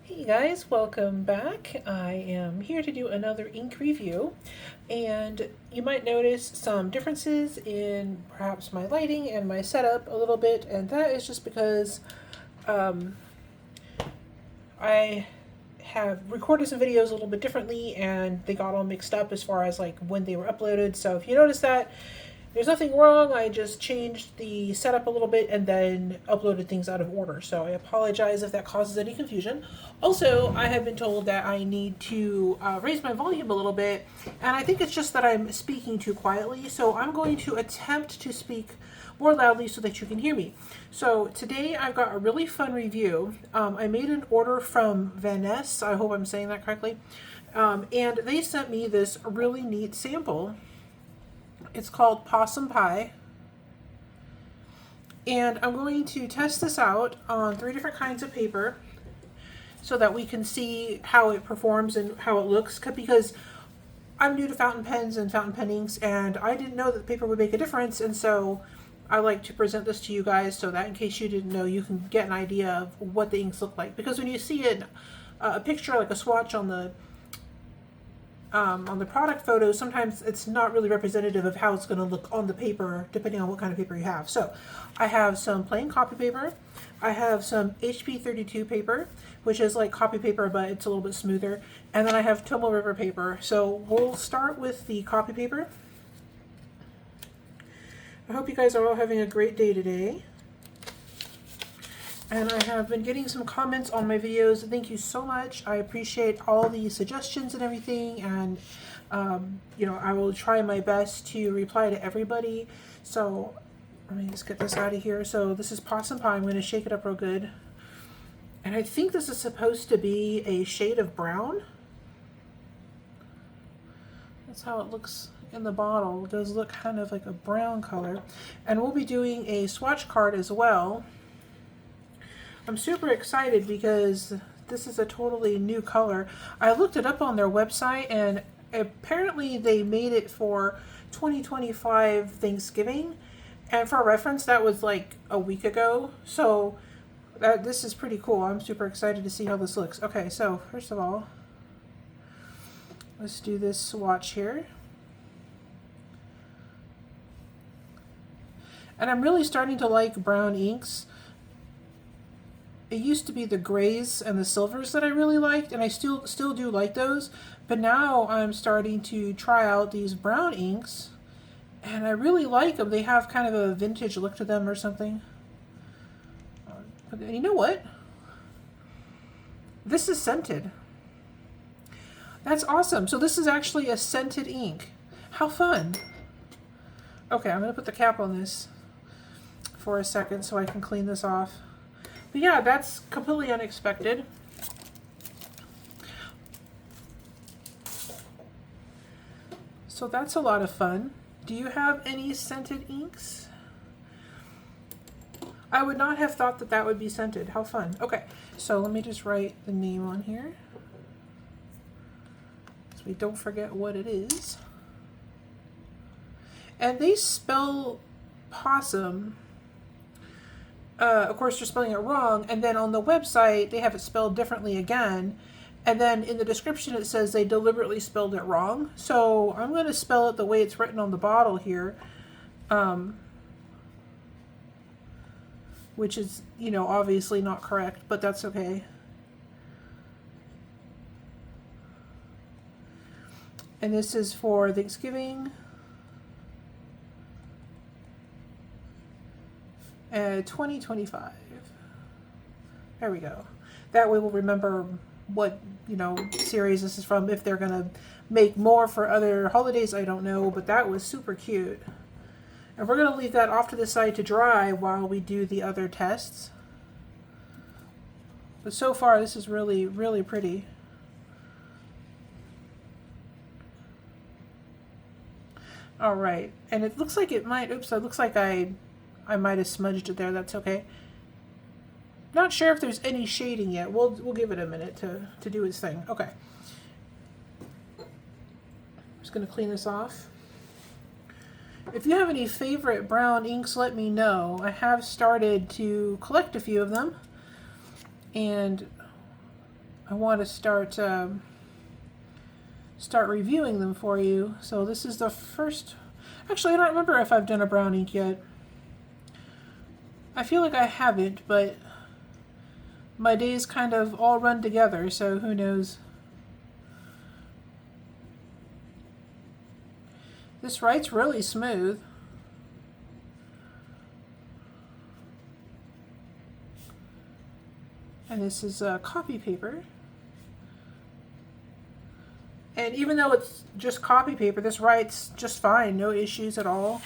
Hey guys, welcome back. I am here to do another ink review, and you might notice some differences in perhaps my lighting and my setup a little bit, and that is just because I have recorded some videos a little bit differently and they got all mixed up as far as like when they were uploaded. So if you notice that, there's nothing wrong. I just changed the setup a little bit and then uploaded things out of order. So I apologize if that causes any confusion. Also, I have been told that I need to raise my volume a little bit, and I think it's just that I'm speaking too quietly. So I'm going to attempt to speak more loudly so that you can hear me. So today I've got a really fun review. I made an order from Vanness. I hope I'm saying that correctly. And they sent me this really neat sample. It's called Possum Pie. And I'm going to test this out on 3 different kinds of paper so that we can see how it performs and how it looks, because I'm new to fountain pens and fountain pen inks, and I didn't know that the paper would make a difference, and so I like to present this to you guys so that in case you didn't know, you can get an idea of what the inks look like. Because when you see it, a picture like a swatch on the product photo, sometimes it's not really representative of how it's going to look on the paper, depending on what kind of paper you have. So I have some plain copy paper. I have some HP32 paper, which is like copy paper, but it's a little bit smoother. And then I have Tomo River paper. So we'll start with the copy paper. I hope you guys are all having a great day today. And I have been getting some comments on my videos. Thank you so much. I appreciate all the suggestions and everything. And, I will try my best to reply to everybody. So let me just get this out of here. So this is Possum Pie. I'm going to shake it up real good. And I think this is supposed to be a shade of brown. That's how it looks in the bottle. It does look kind of like a brown color. And we'll be doing a swatch card as well. I'm super excited because this is a totally new color. I looked it up on their website, and apparently they made it for 2025 Thanksgiving. And for reference, that was like a week ago. So this is pretty cool. I'm super excited to see how this looks. Okay, so first of all, let's do this swatch here. And I'm really starting to like brown inks. It used to be the grays and the silvers that I really liked, and I still do like those, but now I'm starting to try out these brown inks, and I really like them. They have kind of a vintage look to them or something. But you know what? This is scented. That's awesome. So this is actually a scented ink. How fun. Okay, I'm going to put the cap on this for a second so I can clean this off. But yeah, that's completely unexpected. So that's a lot of fun. Do you have any scented inks? I would not have thought that that would be scented. How fun. Okay, so let me just write the name on here so we don't forget what it is. And they spell possum. Of course, they're spelling it wrong, and then on the website, they have it spelled differently again, and then in the description, it says they deliberately spelled it wrong. So I'm going to spell it the way it's written on the bottle here, which is, obviously not correct, but that's okay. And this is for Thanksgiving. 2025. There we go. That way we'll remember what, series this is from. If they're going to make more for other holidays, I don't know, but that was super cute. And we're going to leave that off to the side to dry while we do the other tests. But so far, this is really, really pretty. All right. And it looks like it might, oops, it looks like I might have smudged it there. That's okay. Not sure if there's any shading yet. We'll give it a minute to do its thing. Okay. Just going to clean this off. If you have any favorite brown inks, let me know. I have started to collect a few of them. And I want to start reviewing them for you. So this is the first. Actually, I don't remember if I've done a brown ink yet. I feel like I haven't, but my days kind of all run together, so who knows. This writes really smooth. And this is copy paper. And even though it's just copy paper, this writes just fine, no issues at all.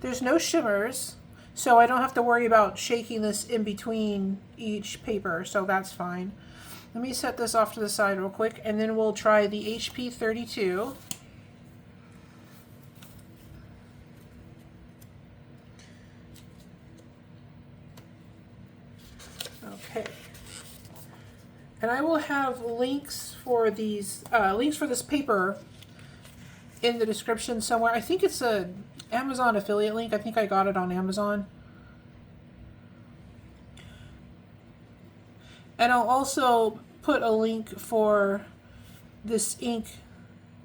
There's no shimmers, so I don't have to worry about shaking this in between each paper, so that's fine. Let me set this off to the side real quick, and then we'll try the HP 32. Okay. And I will have links for these, links for this paper in the description somewhere. I think it's a Amazon affiliate link. I think I got it on Amazon. And I'll also put a link for this ink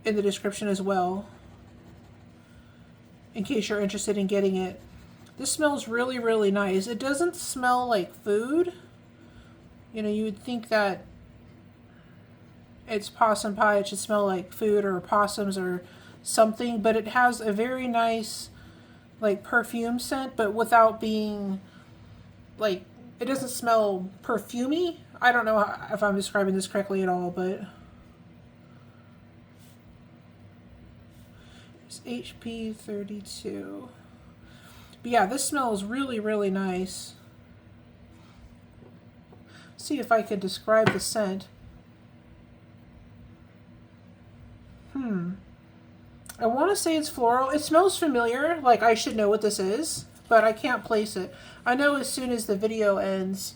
in the description as well, in case you're interested in getting it. This smells really, really nice. It doesn't smell like food. You know, you would think that it's possum pie, it should smell like food or possums or something, but it has a very nice, like, perfume scent, but without being, like, it doesn't smell perfumey. I don't know if I'm describing this correctly at all, but it's HP 32. But yeah, this smells really, really nice. See if I could describe the scent. I want to say it's floral. It smells familiar, like I should know what this is, but I can't place it. I know as soon as the video ends,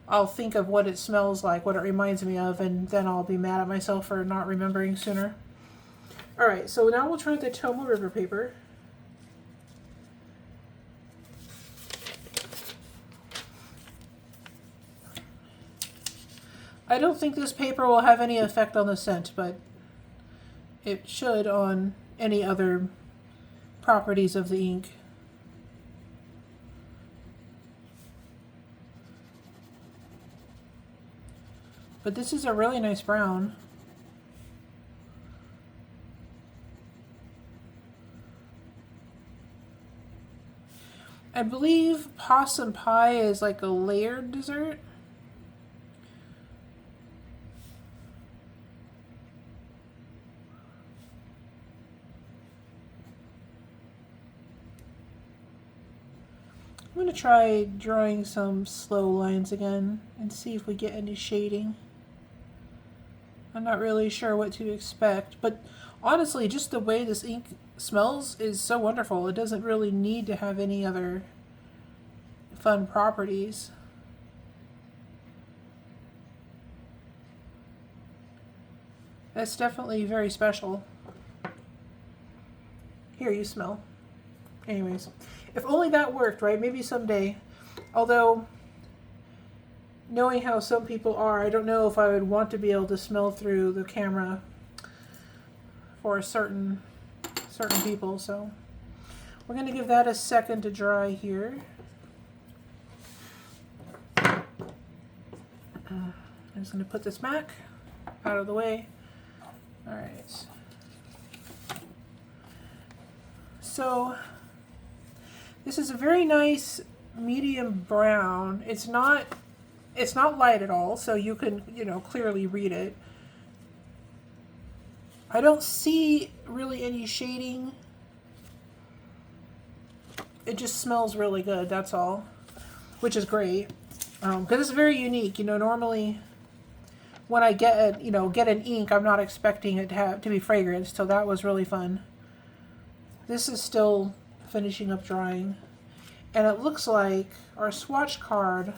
I'll think of what it smells like, what it reminds me of, and then I'll be mad at myself for not remembering sooner. Alright, so now we'll try the Tomo River paper. I don't think this paper will have any effect on the scent, but it should on any other properties of the ink. But this is a really nice brown. I believe Possum Pie is like a layered dessert. I'm going to try drawing some slow lines again and see if we get any shading. I'm not really sure what to expect, but honestly, just the way this ink smells is so wonderful. It doesn't really need to have any other fun properties. That's definitely very special. Here, you smell. Anyways, if only that worked, right? Maybe someday. Although, knowing how some people are, I don't know if I would want to be able to smell through the camera for certain people. So we're going to give that a second to dry here. I'm just going to put this back out of the way. All right. So this is a very nice medium brown. It's not light at all, so you can, clearly read it. I don't see really any shading. It just smells really good, that's all, which is great. Because it's very unique. Normally when I get an ink, I'm not expecting it to be fragrant, so that was really fun. This is still finishing up drying, and it looks like our swatch card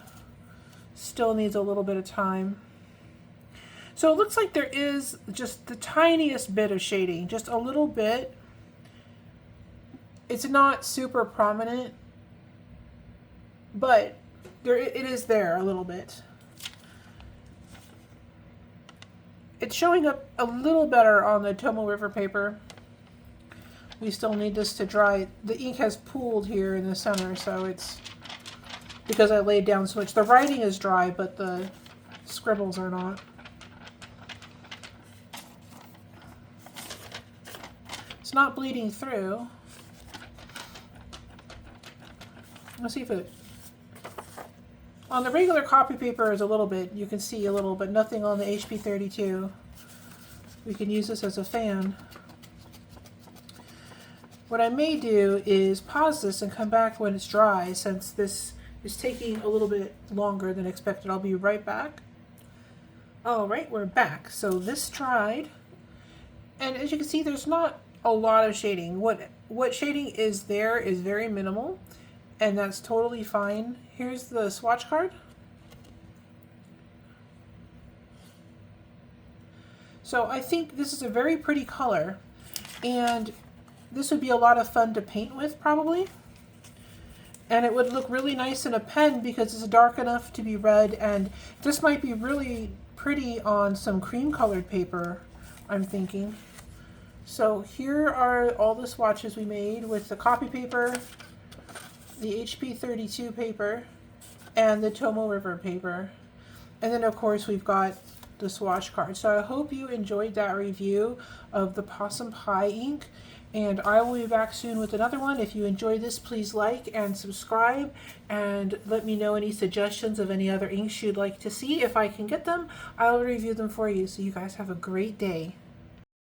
still needs a little bit of time. So it looks like there is just the tiniest bit of shading, just a little bit. It's not super prominent, but it is there a little bit. It's showing up a little better on the Tomo River paper. We still need this to dry. The ink has pooled here in the center, so it's because I laid down so much. The writing is dry, but the scribbles are not. It's not bleeding through. Let's see if it... On the regular copy paper is a little bit, you can see a little, but nothing on the HP 32. We can use this as a fan. What I may do is pause this and come back when it's dry, since this is taking a little bit longer than expected. I'll be right back. Alright, we're back. So this dried, and as you can see, there's not a lot of shading. What shading is there is very minimal, and that's totally fine. Here's the swatch card. So I think this is a very pretty color, and this would be a lot of fun to paint with probably. And it would look really nice in a pen because it's dark enough to be read, and this might be really pretty on some cream colored paper, I'm thinking. So here are all the swatches we made with the copy paper, the HP 32 paper, and the Tomo River paper. And then of course we've got the swatch card. So I hope you enjoyed that review of the Possum Pie ink, and I will be back soon with another one. If you enjoyed this, please like and subscribe, and let me know any suggestions of any other inks you'd like to see. If I can get them, I'll review them for you. So you guys have a great day.